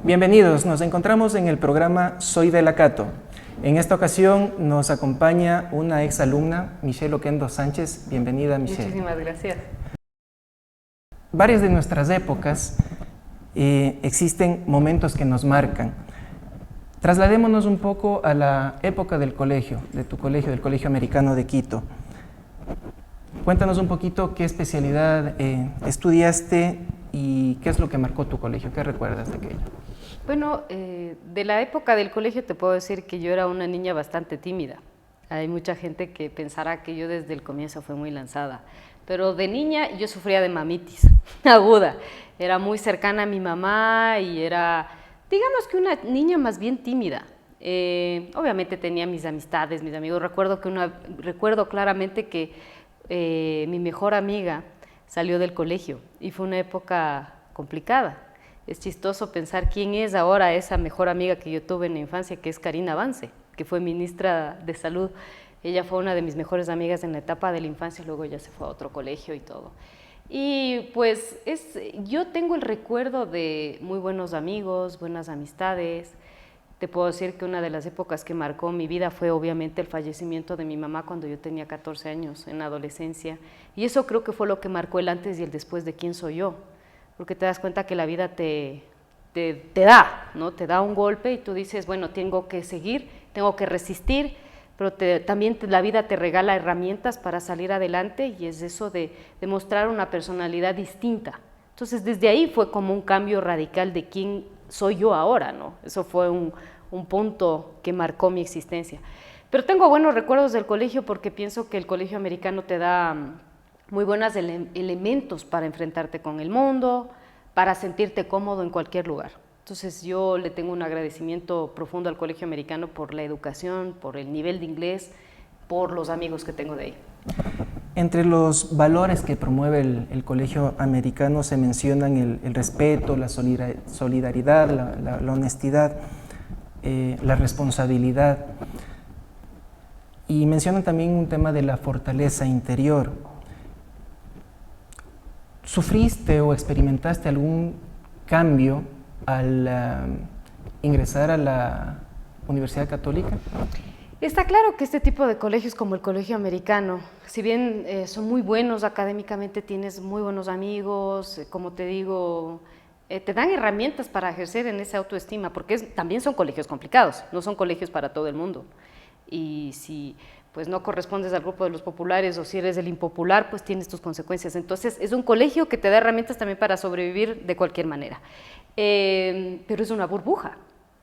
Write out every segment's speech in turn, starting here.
Bienvenidos, nos encontramos en el programa Soy de la Cato. En esta ocasión nos acompaña una exalumna, Michelle Oquendo Sánchez. Bienvenida, Michelle. Muchísimas gracias. Varias de nuestras épocas existen momentos que nos marcan. Trasladémonos un poco a la época del colegio, de tu colegio, del Colegio Americano de Quito. Cuéntanos un poquito qué especialidad estudiaste y qué es lo que marcó tu colegio, ¿qué recuerdas de aquello? Bueno, de la época del colegio te puedo decir que yo era una niña bastante tímida. Hay mucha gente que pensará que yo desde el comienzo fui muy lanzada, pero de niña yo sufría de mamitis aguda. Era muy cercana a mi mamá y era, digamos que una niña más bien tímida. Obviamente tenía mis amistades, mis amigos. Recuerdo claramente que mi mejor amiga salió del colegio y fue una época complicada. Es chistoso pensar quién es ahora esa mejor amiga que yo tuve en la infancia, que es Karina Avance, que fue ministra de Salud. Ella fue una de mis mejores amigas en la etapa de la infancia, luego ella se fue a otro colegio y todo. Y pues yo tengo el recuerdo de muy buenos amigos, buenas amistades. Te puedo decir que una de las épocas que marcó mi vida fue obviamente el fallecimiento de mi mamá cuando yo tenía 14 años, en la adolescencia. Y eso creo que fue lo que marcó el antes y el después de quién soy yo. Porque te das cuenta que la vida te da, ¿no? Te da un golpe y tú dices, bueno, tengo que seguir, tengo que resistir, pero también la vida te regala herramientas para salir adelante y es eso de mostrar una personalidad distinta. Entonces, desde ahí fue como un cambio radical de quién soy yo ahora, ¿no? Eso fue un punto que marcó mi existencia. Pero tengo buenos recuerdos del colegio porque pienso que el colegio americano te da muy buenos elementos para enfrentarte con el mundo, para sentirte cómodo en cualquier lugar. Entonces yo le tengo un agradecimiento profundo al colegio americano por la educación, por el nivel de inglés, por los amigos que tengo de ahí. Entre los valores que promueve el colegio americano se mencionan el respeto, la solidaridad, la honestidad, la responsabilidad. Y mencionan también un tema de la fortaleza interior. ¿Sufriste o experimentaste algún cambio al ingresar a la Universidad Católica? Está claro que este tipo de colegios como el colegio americano, si bien son muy buenos académicamente, tienes muy buenos amigos, como te digo, te dan herramientas para ejercer en esa autoestima, porque también son colegios complicados, no son colegios para todo el mundo. Y si pues no correspondes al grupo de los populares o si eres el impopular, pues tienes tus consecuencias. Entonces es un colegio que te da herramientas también para sobrevivir de cualquier manera. Pero es una burbuja,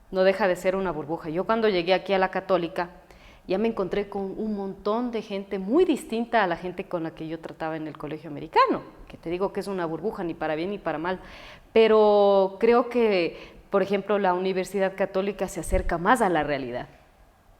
no deja de ser una burbuja. Yo cuando llegué aquí a la Católica ya me encontré con un montón de gente muy distinta a la gente con la que yo trataba en el colegio americano, que te digo que es una burbuja, ni para bien ni para mal. Pero creo que, por ejemplo, la Universidad Católica se acerca más a la realidad,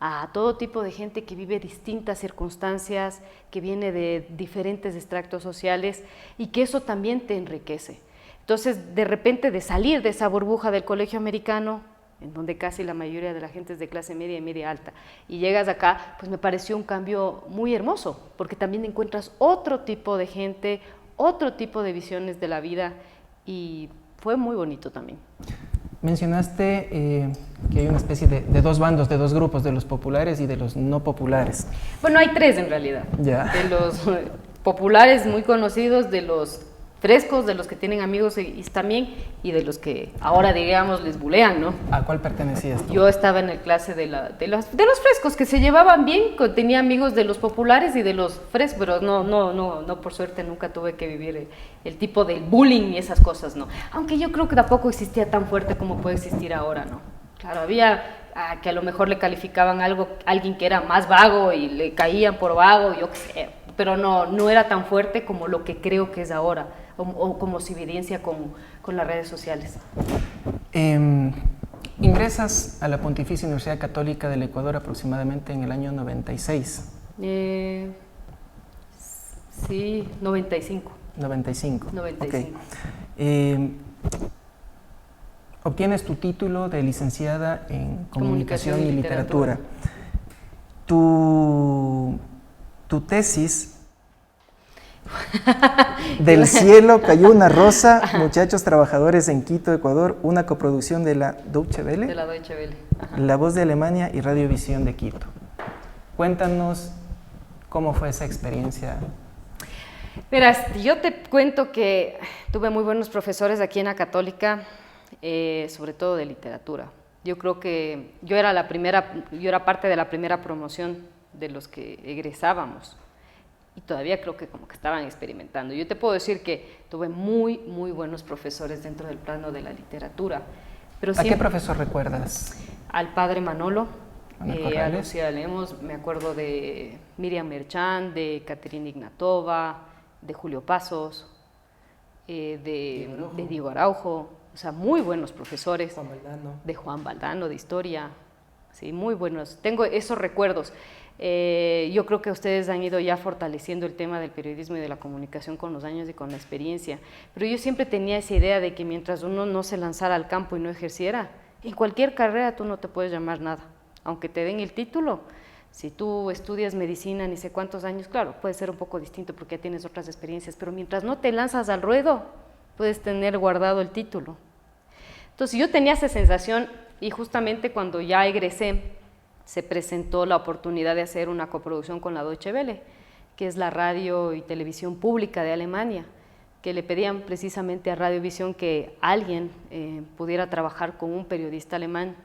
a todo tipo de gente que vive distintas circunstancias, que viene de diferentes extractos sociales y que eso también te enriquece. Entonces, de repente, de salir de esa burbuja del colegio americano, en donde casi la mayoría de la gente es de clase media y media alta, y llegas acá, pues me pareció un cambio muy hermoso, porque también encuentras otro tipo de gente, otro tipo de visiones de la vida, y fue muy bonito también. Mencionaste que hay una especie de dos bandos, de dos grupos, de los populares y de los no populares. Bueno, hay tres en realidad. Ya. De los populares muy conocidos, de los frescos, de los que tienen amigos y también, y de los que ahora, digamos, les bulean, ¿no? ¿A cuál pertenecías tú? Yo estaba en el clase de los frescos, que se llevaban bien, tenía amigos de los populares y de los frescos, pero no, por suerte nunca tuve que vivir el tipo del bullying y esas cosas, ¿no? Aunque yo creo que tampoco existía tan fuerte como puede existir ahora, ¿no? Claro, había que a lo mejor le calificaban a alguien que era más vago y le caían por vago, yo qué sé, pero no era tan fuerte como lo que creo que es ahora, o como se evidencia con las redes sociales. Ingresas a la Pontificia Universidad Católica del Ecuador aproximadamente en el año 96. Sí, 95. 95. 95. Okay. obtienes tu título de licenciada en Comunicación y Literatura. Tu tesis, Del cielo cayó una rosa, muchachos trabajadores en Quito, Ecuador, una coproducción de la Deutsche Welle, de la Deutsche Welle. La Voz de Alemania y Radiovisión de Quito. Cuéntanos cómo fue esa experiencia. Verás, yo te cuento que tuve muy buenos profesores aquí en la Católica, sobre todo de literatura. Yo creo que yo era parte de la primera promoción de los que egresábamos y todavía creo que como que estaban experimentando. Yo te puedo decir que tuve muy, muy buenos profesores dentro del plano de la literatura. Pero ¿A qué profesor recuerdas? Al padre Manolo, a Lucía Lemos, me acuerdo de Miriam Merchán, de Caterina Ignatova, de Julio Pasos, de Diego Araujo, o sea, muy buenos profesores. Juan Valdano. De Juan Valdano, de historia, sí, muy buenos. Tengo esos recuerdos. Yo creo que ustedes han ido ya fortaleciendo el tema del periodismo y de la comunicación con los años y con la experiencia, pero yo siempre tenía esa idea de que mientras uno no se lanzara al campo y no ejerciera, en cualquier carrera tú no te puedes llamar nada, aunque te den el título. Si tú estudias medicina ni sé cuántos años, claro, puede ser un poco distinto porque ya tienes otras experiencias, pero mientras no te lanzas al ruedo, puedes tener guardado el título. Entonces yo tenía esa sensación y justamente cuando ya egresé, se presentó la oportunidad de hacer una coproducción con la Deutsche Welle, que es la radio y televisión pública de Alemania, que le pedían precisamente a Radiovisión que alguien pudiera trabajar con un periodista alemán.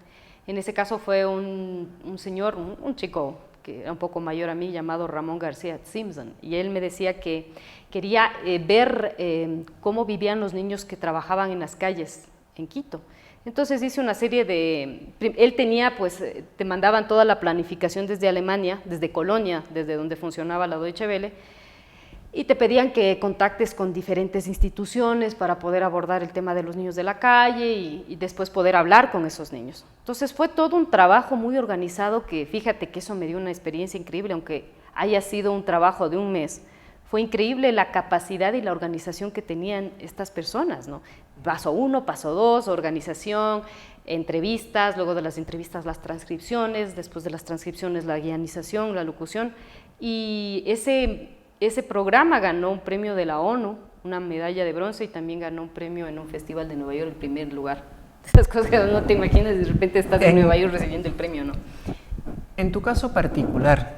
En ese caso fue un señor, un chico que era un poco mayor a mí, llamado Ramón García Simpson, y él me decía que quería ver cómo vivían los niños que trabajaban en las calles en Quito. Entonces hice una serie él tenía, pues, te mandaban toda la planificación desde Alemania, desde Colonia, desde donde funcionaba la Deutsche Welle, y te pedían que contactes con diferentes instituciones para poder abordar el tema de los niños de la calle y después poder hablar con esos niños. Entonces fue todo un trabajo muy organizado que, fíjate que eso me dio una experiencia increíble, aunque haya sido un trabajo de un mes. Fue increíble la capacidad y la organización que tenían estas personas, ¿no? Paso 1, paso 2, organización, entrevistas, luego de las entrevistas las transcripciones, después de las transcripciones la guionización, la locución, y ese programa ganó un premio de la ONU, una medalla de bronce, y también ganó un premio en un festival de Nueva York, el primer lugar. Esas cosas que no te imaginas, de repente estás en Nueva York recibiendo el premio, ¿no? En tu caso particular,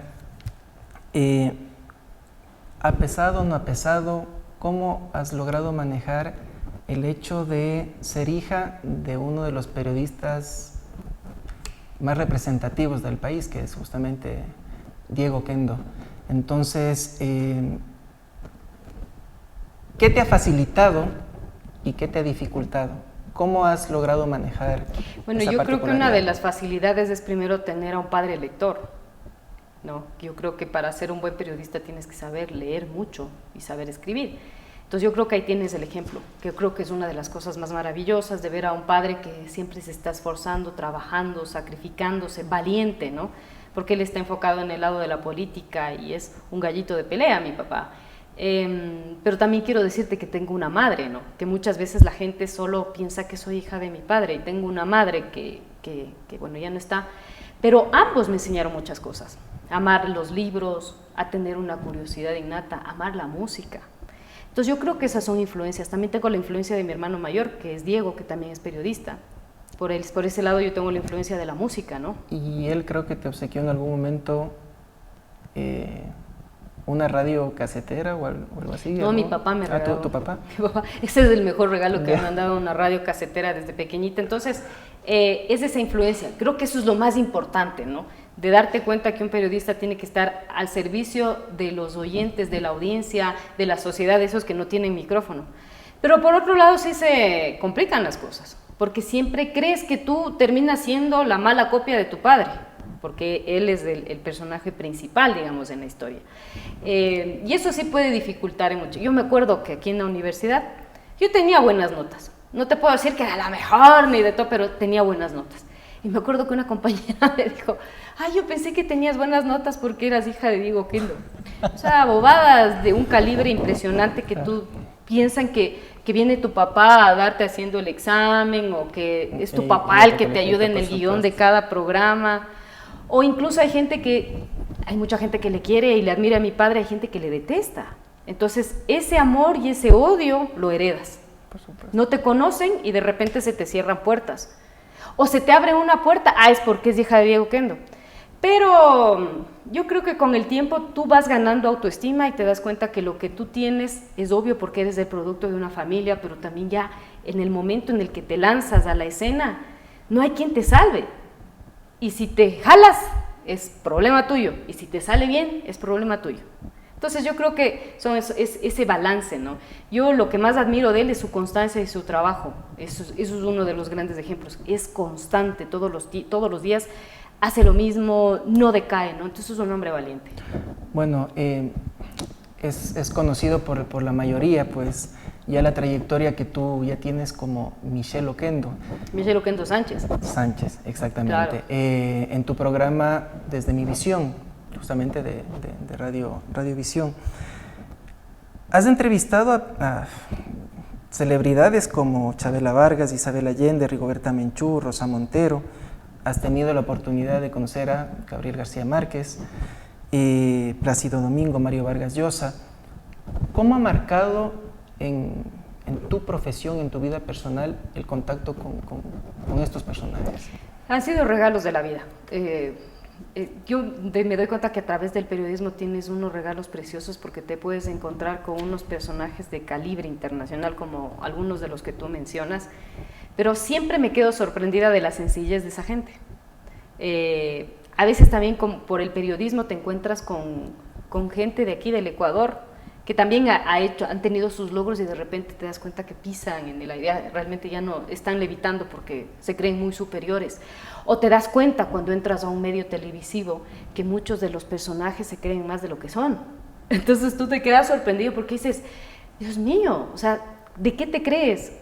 ¿ha pesado o no ha pesado? ¿Cómo has logrado manejar el hecho de ser hija de uno de los periodistas más representativos del país, que es justamente Diego Oquendo? Entonces, ¿qué te ha facilitado y qué te ha dificultado? ¿Cómo has logrado manejar Bueno, esa yo creo que una particularidad? de las facilidades es primero tener a un padre lector, ¿no? Yo creo que para ser un buen periodista tienes que saber leer mucho y saber escribir. Entonces yo creo que ahí tienes el ejemplo, que yo creo que es una de las cosas más maravillosas de ver a un padre que siempre se está esforzando, trabajando, sacrificándose, valiente, ¿no? Porque él está enfocado en el lado de la política y es un gallito de pelea, mi papá. Pero también quiero decirte que tengo una madre, ¿no? Que muchas veces la gente solo piensa que soy hija de mi padre, y tengo una madre que bueno, ya no está, pero ambos me enseñaron muchas cosas: amar los libros, a tener una curiosidad innata, amar la música. Entonces yo creo que esas son influencias. También tengo la influencia de mi hermano mayor, que es Diego, que también es periodista. Por ese lado yo tengo la influencia de la música, ¿no? Y él creo que te obsequió en algún momento una radio casetera o algo así. No, mi papá me regaló. ¿Tu papá? Mi papá. Ese es el mejor regalo que me han dado, una radio casetera desde pequeñita. Entonces, es esa influencia. Creo que eso es lo más importante, ¿no? De darte cuenta que un periodista tiene que estar al servicio de los oyentes, de la audiencia, de la sociedad, de esos que no tienen micrófono. Pero por otro lado sí se complican las cosas, porque siempre crees que tú terminas siendo la mala copia de tu padre, porque él es el personaje principal, digamos, en la historia. Y eso sí puede dificultar mucho. Yo me acuerdo que aquí en la universidad yo tenía buenas notas. No te puedo decir que era la mejor ni de todo, pero tenía buenas notas. Y me acuerdo que una compañera me dijo: ay, yo pensé que tenías buenas notas porque eras hija de Diego Oquendo. O sea, bobadas de un calibre impresionante que tú piensan que que viene tu papá a darte haciendo el examen, o que es tu papá el que te ayuda en el guión de cada programa, o incluso hay mucha gente que le quiere y le admira a mi padre, hay gente que le detesta. Entonces, ese amor y ese odio lo heredas. Por supuesto. No te conocen y de repente se te cierran puertas. O se te abre una puerta, es porque es hija de Diego Oquendo. Pero yo creo que con el tiempo tú vas ganando autoestima y te das cuenta que lo que tú tienes es obvio porque eres el producto de una familia, pero también ya en el momento en el que te lanzas a la escena, no hay quien te salve. Y si te jalas, es problema tuyo. Y si te sale bien, es problema tuyo. Entonces yo creo que es ese balance, ¿no? Yo lo que más admiro de él es su constancia y su trabajo. Eso es uno de los grandes ejemplos. Es constante, todos los días hace lo mismo, no decae, ¿no? Entonces es un hombre valiente. Bueno, es conocido por la mayoría, pues, ya la trayectoria que tú ya tienes como Michelle Oquendo. Michelle Oquendo Sánchez. Sánchez, exactamente. Claro. En tu programa Desde mi Visión, justamente de Radiovisión, has entrevistado a celebridades como Chabela Vargas, Isabel Allende, Rigoberta Menchú, Rosa Montero. Has tenido la oportunidad de conocer a Gabriel García Márquez, Plácido Domingo, Mario Vargas Llosa. ¿Cómo ha marcado en tu profesión, en tu vida personal, el contacto con estos personajes? Han sido regalos de la vida. Yo me doy cuenta que a través del periodismo tienes unos regalos preciosos porque te puedes encontrar con unos personajes de calibre internacional como algunos de los que tú mencionas, pero siempre me quedo sorprendida de la sencillez de esa gente. A veces también por el periodismo te encuentras con gente de aquí del Ecuador que también han tenido sus logros y de repente te das cuenta que pisan en la idea, realmente ya no están levitando porque se creen muy superiores. O te das cuenta cuando entras a un medio televisivo que muchos de los personajes se creen más de lo que son. Entonces tú te quedas sorprendido porque dices, Dios mío, o sea, ¿de qué te crees?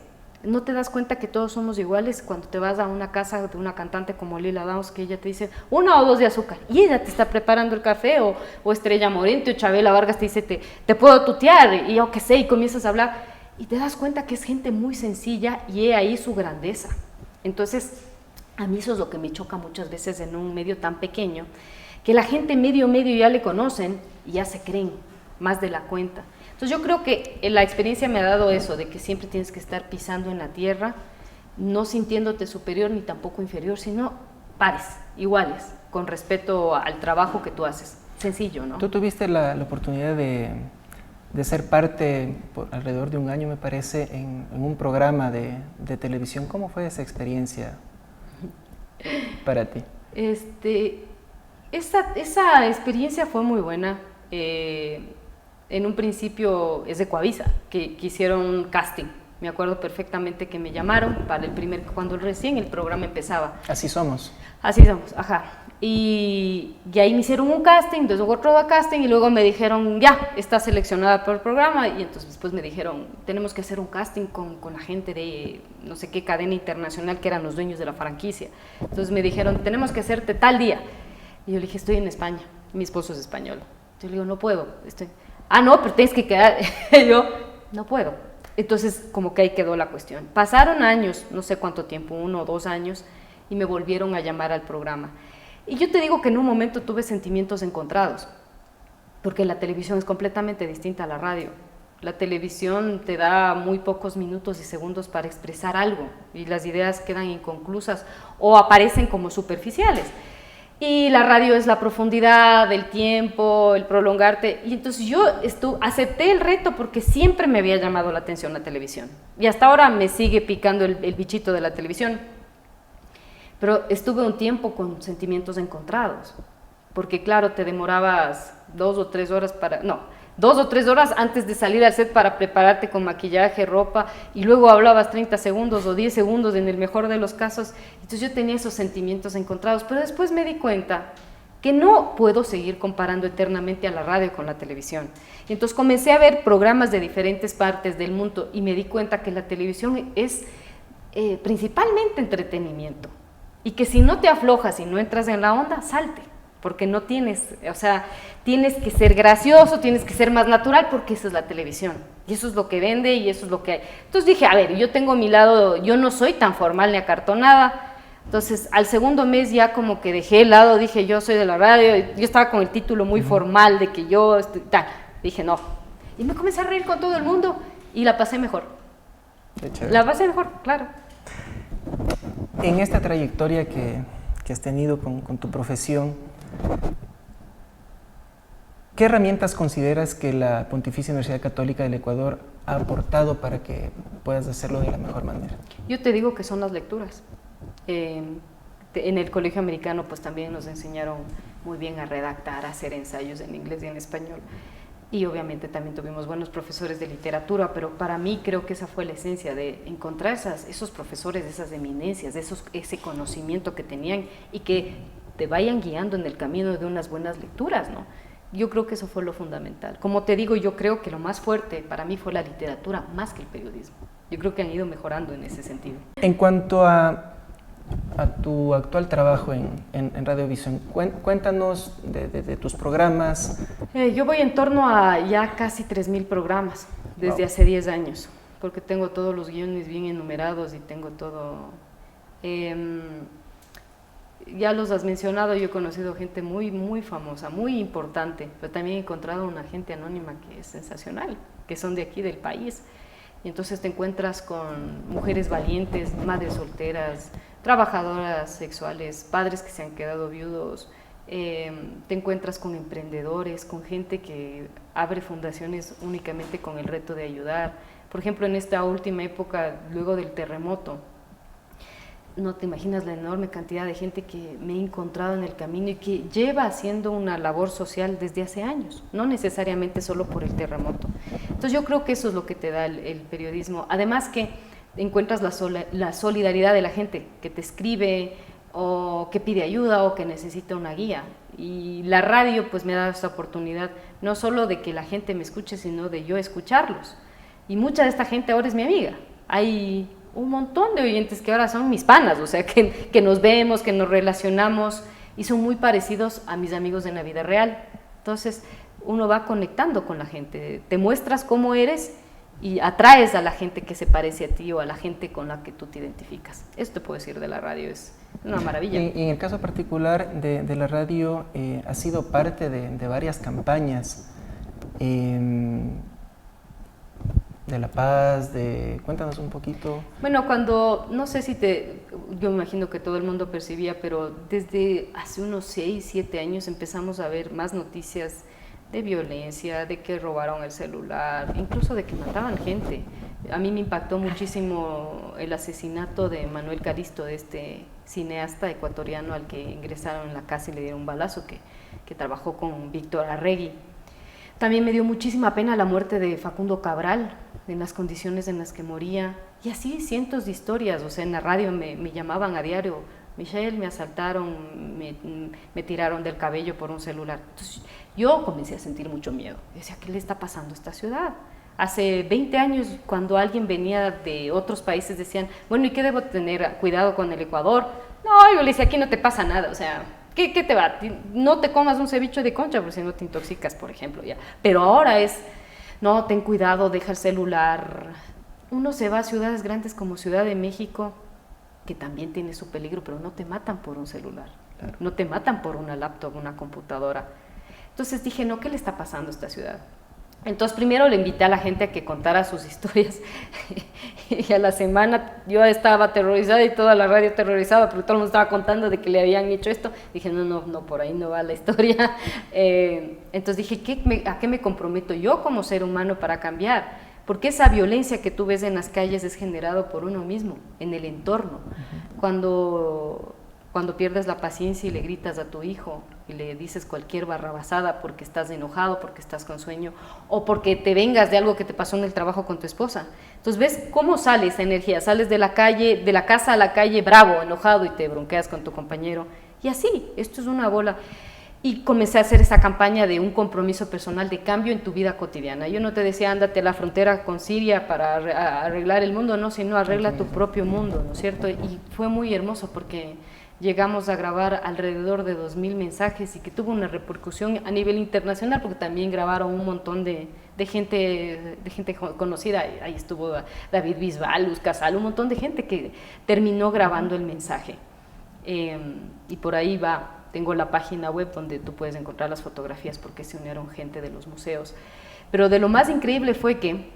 No te das cuenta que todos somos iguales cuando te vas a una casa de una cantante como Lila Downs, que ella te dice 1 o 2 de azúcar y ella te está preparando el café, o Estrella Morente o Chabela Vargas te dice te puedo tutear y yo qué sé, y comienzas a hablar y te das cuenta que es gente muy sencilla y he ahí su grandeza. Entonces a mí eso es lo que me choca muchas veces en un medio tan pequeño, que la gente medio ya le conocen y ya se creen más de la cuenta. Entonces yo creo que la experiencia me ha dado eso, de que siempre tienes que estar pisando en la tierra, no sintiéndote superior ni tampoco inferior, sino pares, iguales, con respeto al trabajo que tú haces. Sencillo, ¿no? Tú tuviste la oportunidad de ser parte, por alrededor de un año me parece, en un programa de televisión. ¿Cómo fue esa experiencia para ti? Esa experiencia fue muy buena. En un principio es de Coavisa, que hicieron un casting. Me acuerdo perfectamente que me llamaron para cuando recién el programa empezaba. Así somos. Así somos, ajá. Y ahí me hicieron un casting, entonces otro casting y luego me dijeron, ya, estás seleccionada para el programa. Y entonces después me dijeron, tenemos que hacer un casting con la gente de no sé qué cadena internacional que eran los dueños de la franquicia. Entonces me dijeron, tenemos que hacerte tal día. Y yo le dije, estoy en España, mi esposo es español. Yo le digo, no puedo, no, pero tienes que quedar. Yo, no puedo. Entonces, como que ahí quedó la cuestión. Pasaron años, no sé cuánto tiempo, 1 o 2 años, y me volvieron a llamar al programa. Y yo te digo que en un momento tuve sentimientos encontrados, porque la televisión es completamente distinta a la radio. La televisión te da muy pocos minutos y segundos para expresar algo, y las ideas quedan inconclusas o aparecen como superficiales. Y la radio es la profundidad, el tiempo, el prolongarte. Y entonces yo acepté el reto porque siempre me había llamado la atención la televisión. Y hasta ahora me sigue picando el bichito de la televisión. Pero estuve un tiempo con sentimientos encontrados. Porque claro, te demorabas 2 o 3 horas 2 o 3 horas antes de salir al set para prepararte con maquillaje, ropa, y luego hablabas 30 segundos o 10 segundos en el mejor de los casos. Entonces yo tenía esos sentimientos encontrados, pero después me di cuenta que no puedo seguir comparando eternamente a la radio con la televisión. Y entonces comencé a ver programas de diferentes partes del mundo y me di cuenta que la televisión es principalmente entretenimiento, y que si no te aflojas y no entras en la onda, salte. porque no tienes, o sea, tienes que ser gracioso, tienes que ser más natural, porque esa es la televisión, y eso es lo que vende, y eso es lo que hay. Entonces dije, a ver, yo tengo mi lado, yo no soy tan formal ni acartonada. Entonces, al segundo mes ya como que dejé el lado, dije, yo soy de la radio, yo estaba con el título muy formal de que yo, tal. Dije, no. Y me comencé a reír con todo el mundo, y la pasé mejor. La pasé mejor, claro. En esta trayectoria que has tenido con tu profesión, ¿qué herramientas consideras que la Pontificia Universidad Católica del Ecuador ha aportado para que puedas hacerlo de la mejor manera? Yo te digo que son las lecturas. En el colegio americano pues también nos enseñaron muy bien a redactar, a hacer ensayos en inglés y en español. Y obviamente también tuvimos buenos profesores de literatura, pero para mí creo que esa fue la esencia de encontrar esos profesores, esas eminencias, ese conocimiento que tenían y que te vayan guiando en el camino de unas buenas lecturas, ¿no? Yo creo que eso fue lo fundamental. Como te digo, yo creo que lo más fuerte para mí fue la literatura más que el periodismo. Yo creo que han ido mejorando en ese sentido. En cuanto a tu actual trabajo en Radiovisión, cuéntanos de tus programas. Yo voy en torno a ya casi 3.000 programas desde hace 10 años, porque tengo todos los guiones bien enumerados y tengo todo. Ya los has mencionado, yo he conocido gente muy, muy famosa, muy importante, pero también he encontrado una gente anónima que es sensacional, que son de aquí del país. Y entonces te encuentras con mujeres valientes, madres solteras, trabajadoras sexuales, padres que se han quedado viudos, te encuentras con emprendedores, con gente que abre fundaciones únicamente con el reto de ayudar. Por ejemplo, en esta última época, luego del terremoto, no te imaginas la enorme cantidad de gente que me he encontrado en el camino y que lleva haciendo una labor social desde hace años, no necesariamente solo por el terremoto. Entonces yo creo que eso es lo que te da el periodismo. Además que encuentras la solidaridad de la gente que te escribe o que pide ayuda o que necesita una guía. Y la radio pues me ha dado esta oportunidad no solo de que la gente me escuche, sino de yo escucharlos. Y mucha de esta gente ahora es mi amiga. Hay un montón de oyentes que ahora son mis panas, o sea, que nos vemos, que nos relacionamos y son muy parecidos a mis amigos en la vida real. Entonces uno va conectando con la gente, te muestras cómo eres y atraes a la gente que se parece a ti o a la gente con la que tú te identificas. Esto te puedo decir de la radio, es una maravilla. En el caso particular de la radio, ha sido parte de varias campañas de la paz, cuéntanos un poquito. Bueno, no sé si yo me imagino que todo el mundo percibía, pero desde hace unos 6, 7 años empezamos a ver más noticias de violencia, de que robaron el celular, incluso de que mataban gente. A mí me impactó muchísimo el asesinato de Manuel Calisto, de este cineasta ecuatoriano al que ingresaron en la casa y le dieron un balazo, que trabajó con Víctor Arregui. También me dio muchísima pena la muerte de Facundo Cabral, en las condiciones en las que moría, y así cientos de historias. O sea, en la radio me llamaban a diario: Michelle, me asaltaron, me tiraron del cabello por un celular. Entonces yo comencé a sentir mucho miedo. Yo decía, ¿qué le está pasando a esta ciudad? Hace 20 años, cuando alguien venía de otros países, decían, bueno, ¿y qué debo tener cuidado con el Ecuador? No, yo le decía, aquí no te pasa nada, o sea, ¿qué te va? No te comas un ceviche de concha, porque si no te intoxicas, por ejemplo, ya. Pero ahora no, ten cuidado, deja el celular. Uno se va a ciudades grandes como Ciudad de México, que también tiene su peligro, pero no te matan por un celular, claro. No te matan por una laptop, una computadora. Entonces dije, no, ¿qué le está pasando a esta ciudad? Entonces primero le invité a la gente a que contara sus historias y a la semana yo estaba aterrorizada y toda la radio aterrorizada porque todo el mundo estaba contando de que le habían hecho esto. Dije, no, por ahí no va la historia. Entonces dije, ¿a qué me comprometo yo como ser humano para cambiar? Porque esa violencia que tú ves en las calles es generada por uno mismo, en el entorno. Cuando pierdes la paciencia y le gritas a tu hijo y le dices cualquier barrabasada porque estás enojado, porque estás con sueño o porque te vengas de algo que te pasó en el trabajo con tu esposa. Entonces ves cómo sale esa energía, sales de la casa a la calle bravo, enojado y te bronqueas con tu compañero. Y así, esto es una bola. Y comencé a hacer esa campaña de un compromiso personal de cambio en tu vida cotidiana. Yo no te decía, ándate a la frontera con Siria para arreglar el mundo, no, sino arregla tu propio mundo, ¿no es cierto? Y fue muy hermoso porque llegamos a grabar alrededor de 2000 mensajes y que tuvo una repercusión a nivel internacional, porque también grabaron un montón de gente conocida. Ahí estuvo David Bisbal, Luz Casal, un montón de gente que terminó grabando el mensaje. Y por ahí va. Tengo la página web donde tú puedes encontrar las fotografías porque se unieron gente de los museos. Pero de lo más increíble fue que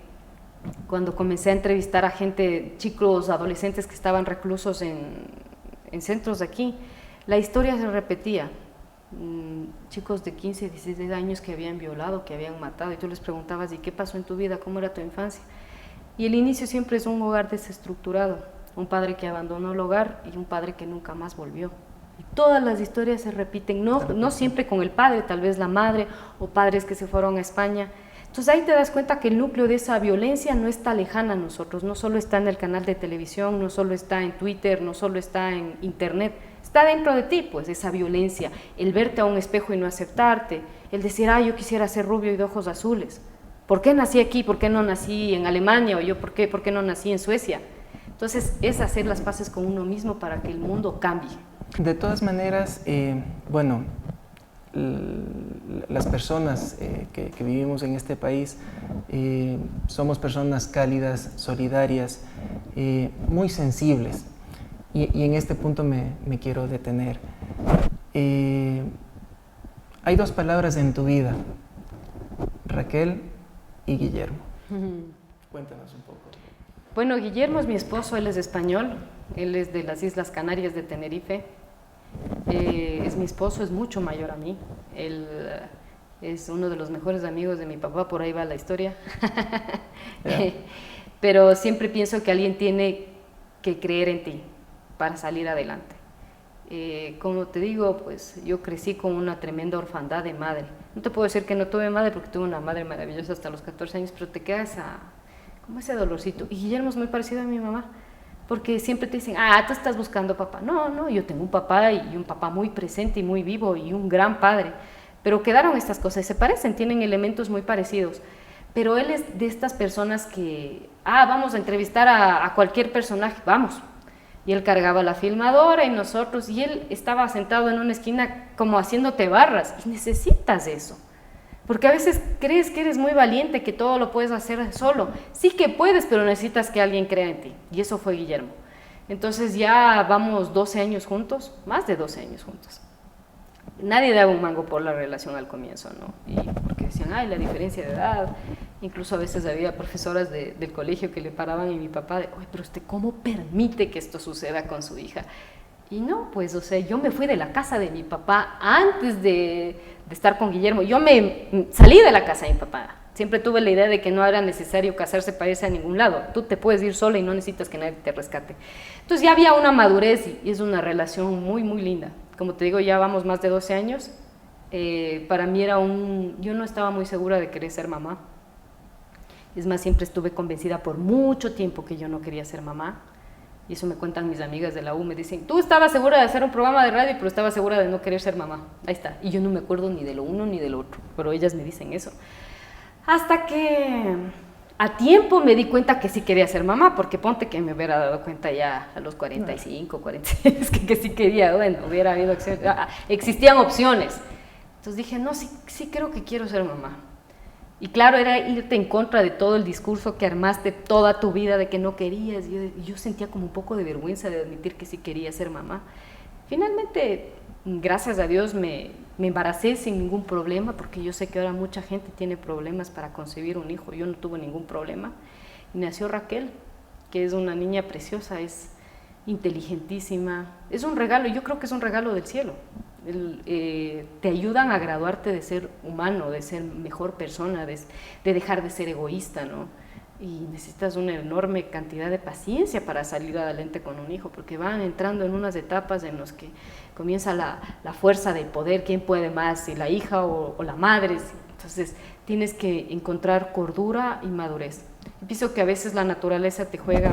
cuando comencé a entrevistar a gente, chicos, adolescentes que estaban reclusos en centros de aquí, la historia se repetía. Chicos de 15, 16 años que habían violado, que habían matado, y tú les preguntabas, ¿y qué pasó en tu vida? ¿Cómo era tu infancia? Y el inicio siempre es un hogar desestructurado, un padre que abandonó el hogar y un padre que nunca más volvió. Y todas las historias se repiten, no siempre con el padre, tal vez la madre o padres que se fueron a España. Entonces ahí te das cuenta que el núcleo de esa violencia no está lejana a nosotros, no solo está en el canal de televisión, no solo está en Twitter, no solo está en internet, está dentro de ti, pues esa violencia, el verte a un espejo y no aceptarte, el decir, yo quisiera ser rubio y de ojos azules, ¿por qué nací aquí? ¿Por qué no nací en Alemania? O yo, ¿por qué no nací en Suecia? Entonces es hacer las paces con uno mismo para que el mundo cambie. De todas maneras, bueno, las personas que vivimos en este país somos personas cálidas, solidarias, muy sensibles, y en este punto me quiero detener. Hay dos palabras en tu vida, Raquel y Guillermo. Cuéntanos un poco. Bueno, Guillermo es mi esposo, él es español, él es de las Islas Canarias de Tenerife. Es mi esposo, es mucho mayor a mí, él es uno de los mejores amigos de mi papá, por ahí va la historia. Pero siempre pienso que alguien tiene que creer en ti para salir adelante. Como te digo, pues yo crecí con una tremenda orfandad de madre. No te puedo decir que no tuve madre porque tuve una madre maravillosa hasta los 14 años, pero te queda como ese dolorcito. Y Guillermo es muy parecido a mi mamá, porque siempre te dicen, tú estás buscando papá. No, yo tengo un papá, y un papá muy presente y muy vivo y un gran padre, pero quedaron estas cosas, se parecen, tienen elementos muy parecidos, pero él es de estas personas que, vamos a entrevistar a cualquier personaje, vamos, y él cargaba la filmadora y nosotros, y él estaba sentado en una esquina como haciéndote barras, y necesitas eso. Porque a veces crees que eres muy valiente, que todo lo puedes hacer solo. Sí que puedes, pero necesitas que alguien crea en ti. Y eso fue Guillermo. Entonces ya vamos 12 años juntos, más de 12 años juntos. Nadie daba un mango por la relación al comienzo, ¿no? Y porque decían, la diferencia de edad. Incluso a veces había profesoras del colegio que le paraban y mi papá, oye, pero usted, ¿cómo permite que esto suceda con su hija? Y no, pues, yo me fui de la casa de mi papá antes de estar con Guillermo. Yo me salí de la casa de mi papá. Siempre tuve la idea de que no era necesario casarse para irse a ningún lado. Tú te puedes ir sola y no necesitas que nadie te rescate. Entonces ya había una madurez y es una relación muy, muy linda. Como te digo, ya vamos más de 12 años. Para mí yo no estaba muy segura de querer ser mamá. Es más, siempre estuve convencida por mucho tiempo que yo no quería ser mamá. Y eso me cuentan mis amigas de la U, me dicen, tú estabas segura de hacer un programa de radio, pero estabas segura de no querer ser mamá. Ahí está. Y yo no me acuerdo ni de lo uno ni de lo otro, pero ellas me dicen eso. Hasta que a tiempo me di cuenta que sí quería ser mamá, porque ponte que me hubiera dado cuenta ya a los 45, 46, que sí quería, bueno, hubiera habido, existían opciones. Entonces dije, no, sí creo que quiero ser mamá. Y claro, era irte en contra de todo el discurso que armaste toda tu vida de que no querías. Yo sentía como un poco de vergüenza de admitir que sí quería ser mamá. Finalmente, gracias a Dios, me embaracé sin ningún problema, porque yo sé que ahora mucha gente tiene problemas para concebir un hijo. Yo no tuve ningún problema. Y nació Raquel, que es una niña preciosa, es inteligentísima. Es un regalo, yo creo que es un regalo del cielo. Te ayudan a graduarte de ser humano, de ser mejor persona, de dejar de ser egoísta, ¿no? Y necesitas una enorme cantidad de paciencia para salir adelante con un hijo, porque van entrando en unas etapas en las que comienza la fuerza del poder, quién puede más, si la hija o la madre. Entonces tienes que encontrar cordura y madurez. Y pienso que a veces la naturaleza te juega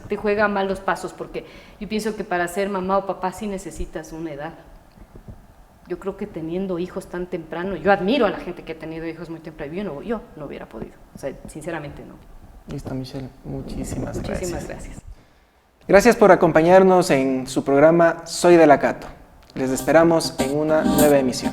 te juega malos pasos, porque yo pienso que para ser mamá o papá sí necesitas una edad. yo creo que teniendo hijos tan temprano, yo admiro a la gente que ha tenido hijos muy temprano, yo no hubiera podido, o sea, sinceramente no. Listo, Michelle, muchísimas gracias. Muchísimas gracias. Gracias por acompañarnos en su programa Soy de la Cato. Les esperamos en una nueva emisión.